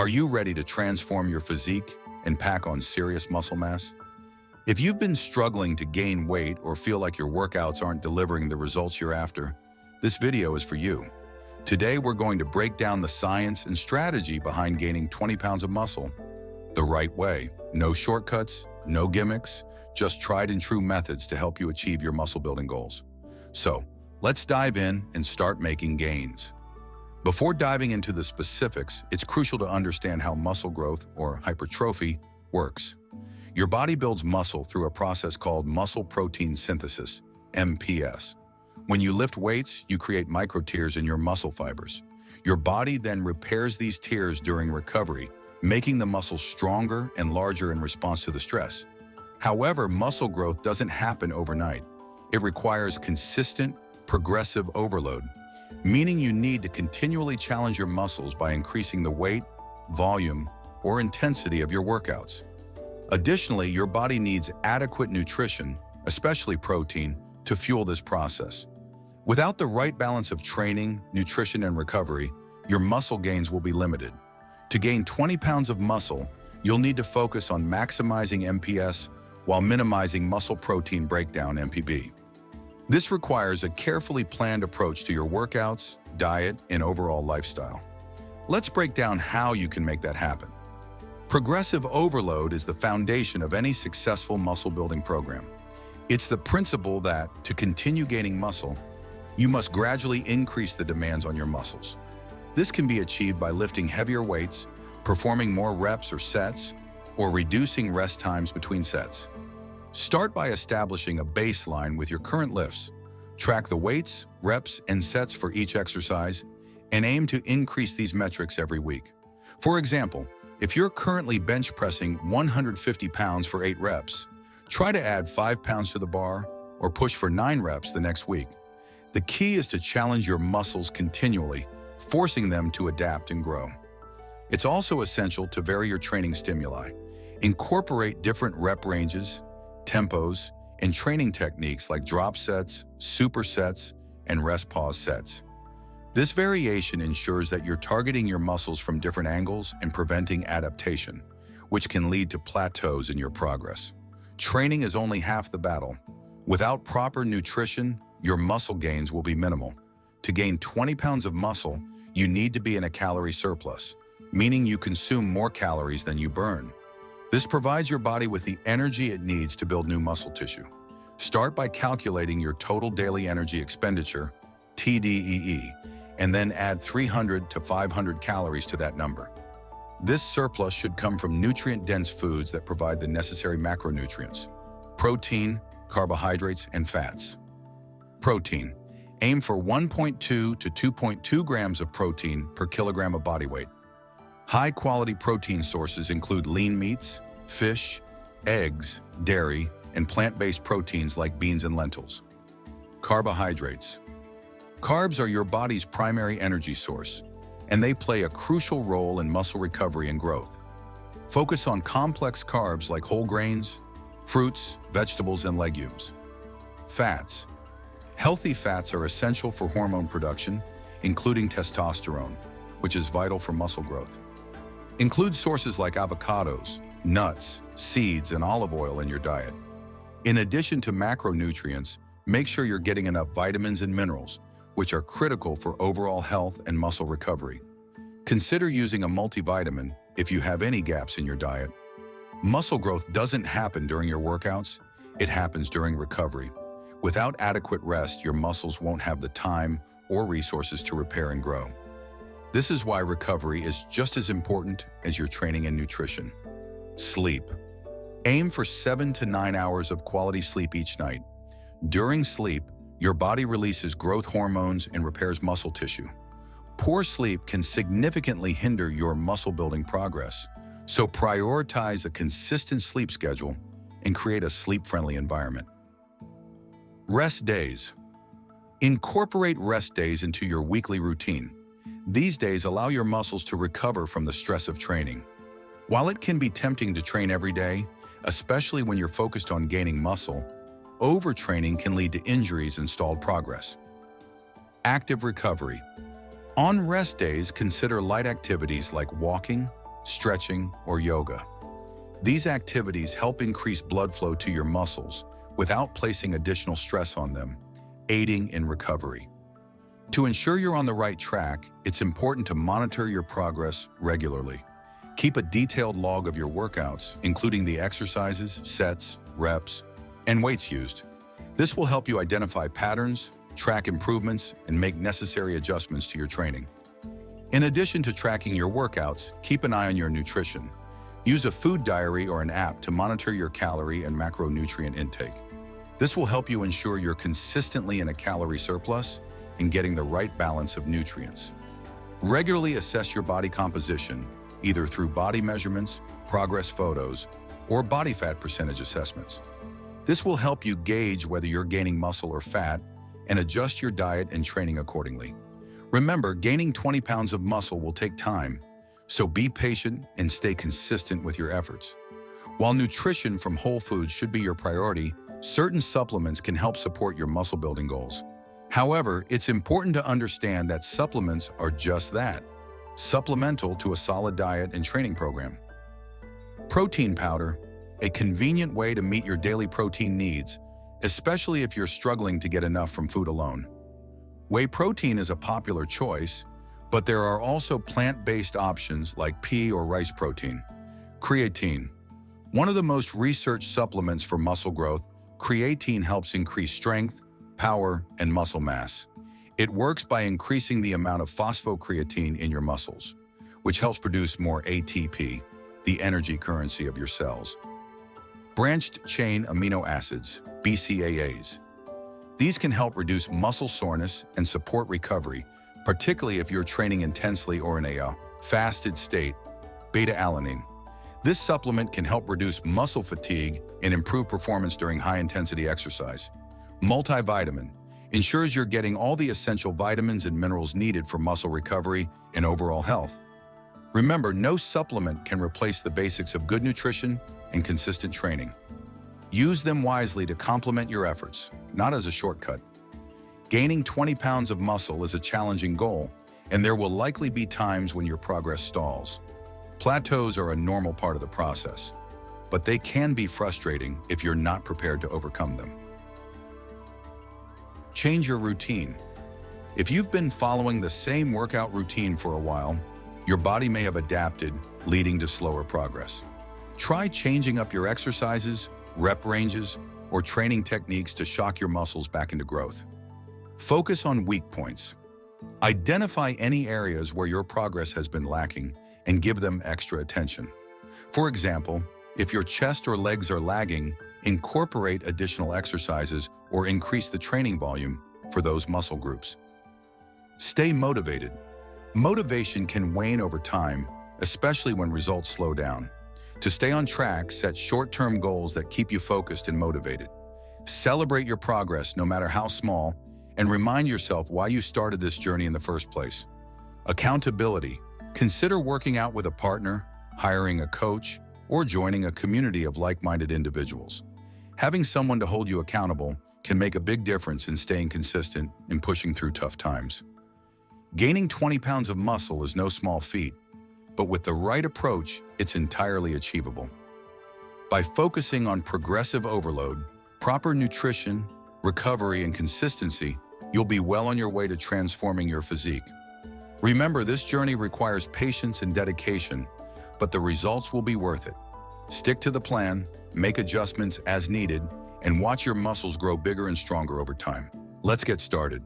Are you ready to transform your physique and pack on serious muscle mass? If you've been struggling to gain weight or feel like your workouts aren't delivering the results you're after, this video is for you. Today, we're going to break down the science and strategy behind gaining 20 pounds of muscle the right way. No shortcuts, no gimmicks, just tried and true methods to help you achieve your muscle building goals. So, let's dive in and start making gains. Before diving into the specifics, it's crucial to understand how muscle growth, or hypertrophy, works. Your body builds muscle through a process called muscle protein synthesis, MPS. When you lift weights, you create microtears in your muscle fibers. Your body then repairs these tears during recovery, making the muscle stronger and larger in response to the stress. However, muscle growth doesn't happen overnight. It requires consistent, progressive overload, meaning you need to continually challenge your muscles by increasing the weight, volume, or intensity of your workouts. Additionally, your body needs adequate nutrition, especially protein, to fuel this process. Without the right balance of training, nutrition, and recovery, your muscle gains will be limited. To gain 20 pounds of muscle, you'll need to focus on maximizing MPS while minimizing muscle protein breakdown, MPB. This requires a carefully planned approach to your workouts, diet, and overall lifestyle. Let's break down how you can make that happen. Progressive overload is the foundation of any successful muscle building program. It's the principle that, to continue gaining muscle, you must gradually increase the demands on your muscles. This can be achieved by lifting heavier weights, performing more reps or sets, or reducing rest times between sets. Start by establishing a baseline with your current lifts. Track the weights, reps, and sets for each exercise, and aim to increase these metrics every week. For example, if you're currently bench pressing 150 pounds for 8 reps, try to add 5 pounds to the bar or push for 9 reps the next week. The key is to challenge your muscles continually, forcing them to adapt and grow. It's also essential to vary your training stimuli. Incorporate different rep ranges, tempos, and training techniques like drop sets, supersets, and rest pause sets. This variation ensures that you're targeting your muscles from different angles and preventing adaptation, which can lead to plateaus in your progress. Training is only half the battle. Without proper nutrition, your muscle gains will be minimal. To gain 20 pounds of muscle, you need to be in a calorie surplus, meaning you consume more calories than you burn. This provides your body with the energy it needs to build new muscle tissue. Start by calculating your total daily energy expenditure, TDEE, and then add 300 to 500 calories to that number. This surplus should come from nutrient-dense foods that provide the necessary macronutrients: protein, carbohydrates, and fats. Protein. Aim for 1.2 to 2.2 grams of protein per kilogram of body weight. High-quality protein sources include lean meats, fish, eggs, dairy, and plant-based proteins like beans and lentils. Carbohydrates. Carbs are your body's primary energy source, and they play a crucial role in muscle recovery and growth. Focus on complex carbs like whole grains, fruits, vegetables, and legumes. Fats. Healthy fats are essential for hormone production, including testosterone, which is vital for muscle growth. Include sources like avocados, nuts, seeds, and olive oil in your diet. In addition to macronutrients, make sure you're getting enough vitamins and minerals, which are critical for overall health and muscle recovery. Consider using a multivitamin if you have any gaps in your diet. Muscle growth doesn't happen during your workouts, it happens during recovery. Without adequate rest, your muscles won't have the time or resources to repair and grow. This is why recovery is just as important as your training and nutrition. Sleep. Aim for 7 to 9 hours of quality sleep each night. During sleep, your body releases growth hormones and repairs muscle tissue. Poor sleep can significantly hinder your muscle building progress, so prioritize a consistent sleep schedule and create a sleep-friendly environment. Rest days. Incorporate rest days into your weekly routine. These days allow your muscles to recover from the stress of training. While it can be tempting to train every day, especially when you're focused on gaining muscle, overtraining can lead to injuries and stalled progress. Active recovery. On rest days, consider light activities like walking, stretching, or yoga. These activities help increase blood flow to your muscles without placing additional stress on them, aiding in recovery. To ensure you're on the right track, it's important to monitor your progress regularly. Keep a detailed log of your workouts, including the exercises, sets, reps, and weights used. This will help you identify patterns, track improvements, and make necessary adjustments to your training. In addition to tracking your workouts, keep an eye on your nutrition. Use a food diary or an app to monitor your calorie and macronutrient intake. This will help you ensure you're consistently in a calorie surplus and getting the right balance of nutrients. Regularly assess your body composition, either through body measurements, progress photos, or body fat percentage assessments. This will help you gauge whether you're gaining muscle or fat and adjust your diet and training accordingly. Remember, gaining 20 pounds of muscle will take time, so be patient and stay consistent with your efforts. While nutrition from whole foods should be your priority, certain supplements can help support your muscle building goals. However, it's important to understand that supplements are just that, supplemental to a solid diet and training program. Protein powder, a convenient way to meet your daily protein needs, especially if you're struggling to get enough from food alone. Whey protein is a popular choice, but there are also plant-based options like pea or rice protein. Creatine. One of the most researched supplements for muscle growth, creatine helps increase strength, power, and muscle mass. It works by increasing the amount of phosphocreatine in your muscles, which helps produce more ATP, the energy currency of your cells. Branched-chain amino acids, BCAAs. These can help reduce muscle soreness and support recovery, particularly if you're training intensely or in a fasted state. Beta-alanine. This supplement can help reduce muscle fatigue and improve performance during high-intensity exercise. Multivitamin ensures you're getting all the essential vitamins and minerals needed for muscle recovery and overall health. Remember, no supplement can replace the basics of good nutrition and consistent training. Use them wisely to complement your efforts, not as a shortcut. Gaining 20 pounds of muscle is a challenging goal, and there will likely be times when your progress stalls. Plateaus are a normal part of the process, but they can be frustrating if you're not prepared to overcome them. Change your routine. If you've been following the same workout routine for a while, your body may have adapted, leading to slower progress. Try changing up your exercises, rep ranges, or training techniques to shock your muscles back into growth. Focus on weak points. Identify any areas where your progress has been lacking and give them extra attention. For example, if your chest or legs are lagging, incorporate additional exercises or increase the training volume for those muscle groups. Stay motivated. Motivation can wane over time, especially when results slow down. To stay on track, set short-term goals that keep you focused and motivated. Celebrate your progress, no matter how small, and remind yourself why you started this journey in the first place. Accountability. Consider working out with a partner, hiring a coach, or joining a community of like-minded individuals. Having someone to hold you accountable can make a big difference in staying consistent and pushing through tough times. Gaining 20 pounds of muscle is no small feat, but with the right approach, it's entirely achievable. By focusing on progressive overload, proper nutrition, recovery, and consistency, you'll be well on your way to transforming your physique. Remember, this journey requires patience and dedication, but the results will be worth it. Stick to the plan, make adjustments as needed, and watch your muscles grow bigger and stronger over time. Let's get started.